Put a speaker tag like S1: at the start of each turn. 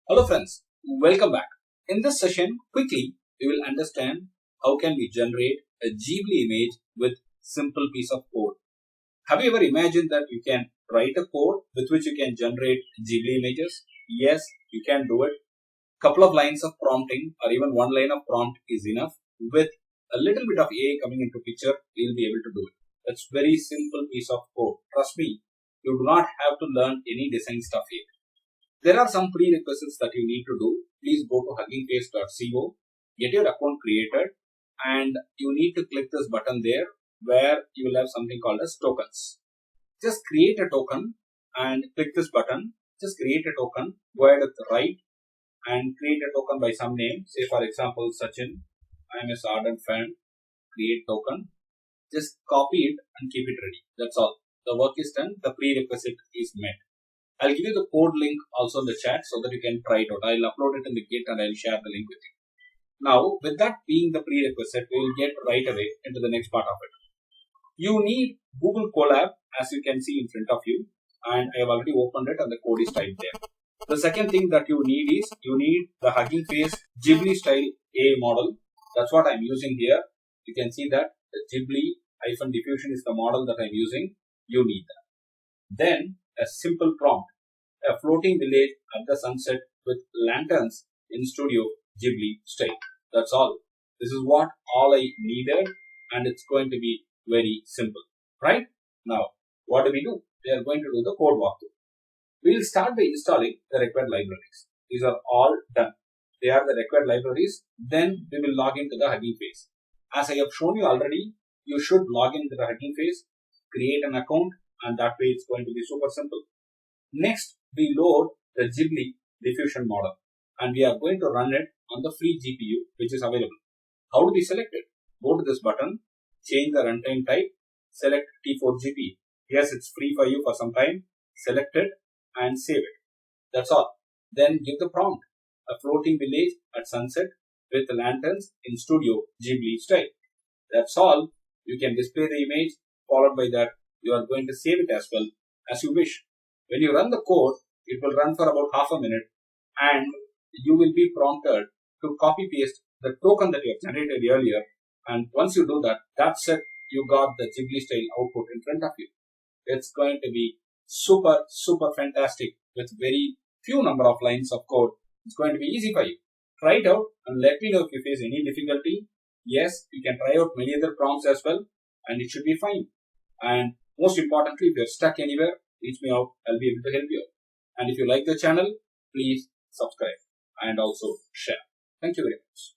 S1: Hello friends, welcome back. In this session, quickly, we will understand how can we generate a Ghibli image with simple piece of code. Have you ever imagined that you can write a code with which you can generate Ghibli images? Yes, you can do it. Couple of lines of prompting or even one line of prompt is enough. With a little bit of AI coming into picture, you'll be able to do it. That's very simple piece of code. Trust me, you do not have to learn any design stuff here. There are some prerequisites that you need to do. Please go to huggingface.co, get your account created, and you need to click this button there where you will have something called as tokens. Just create a token and click this button. Just create a token, go ahead with the right and create a token by some name. Say for example, Sachin, I am a ardent fan, create token. Just copy it and keep it ready. That's all. The work is done, the prerequisite is met. I'll give you the code link also in the chat so that you can try it out. I'll upload it in the Git and I'll share the link with you. Now, with that being the prerequisite, we will get right away into the next part of it. You need Google Colab, as you can see in front of you, and I have already opened it and the code is typed there. The second thing that you need is you need the Hugging Face Ghibli-style AI model. That's what I'm using here. You can see that the Ghibli-Diffusion is the model that I'm using. You need that. Then a simple prompt, a floating village at the sunset with lanterns in Studio Ghibli-style. That's all. This is what all I needed, and it's going to be very simple, right? Now, what do? We are going to do the code walkthrough. We will start by installing the required libraries. These are all done. They are the required libraries. Then we will log into the Hugging Face. As I have shown you already, you should log into the Hugging Face, create an account, and that way it's going to be super simple. Next, we load the Ghibli-Diffusion model, and we are going to run it on the free GPU which is available. How do we select it? Go to this button, change the runtime type, select T4 GPU. Yes, it's free for you for some time. Select it and save it. That's all. Then give the prompt, a floating village at sunset with lanterns in Studio Ghibli-style. That's all. You can display the image, followed by that you are going to save it as well as you wish. When you run the code, it will run for about half a minute and you will be prompted to copy paste the token that you have generated earlier. And once you do that, that's it. You got the Ghibli style output in front of you. It's going to be super fantastic with very few number of lines of code. It's going to be easy for you. Try it out and let me know if you face any difficulty. Yes, you can try out many other prompts as well and it should be fine. And most importantly, if you're stuck anywhere, reach me out. I'll be able to help you. And if you like the channel, please subscribe and also share. Thank you very much.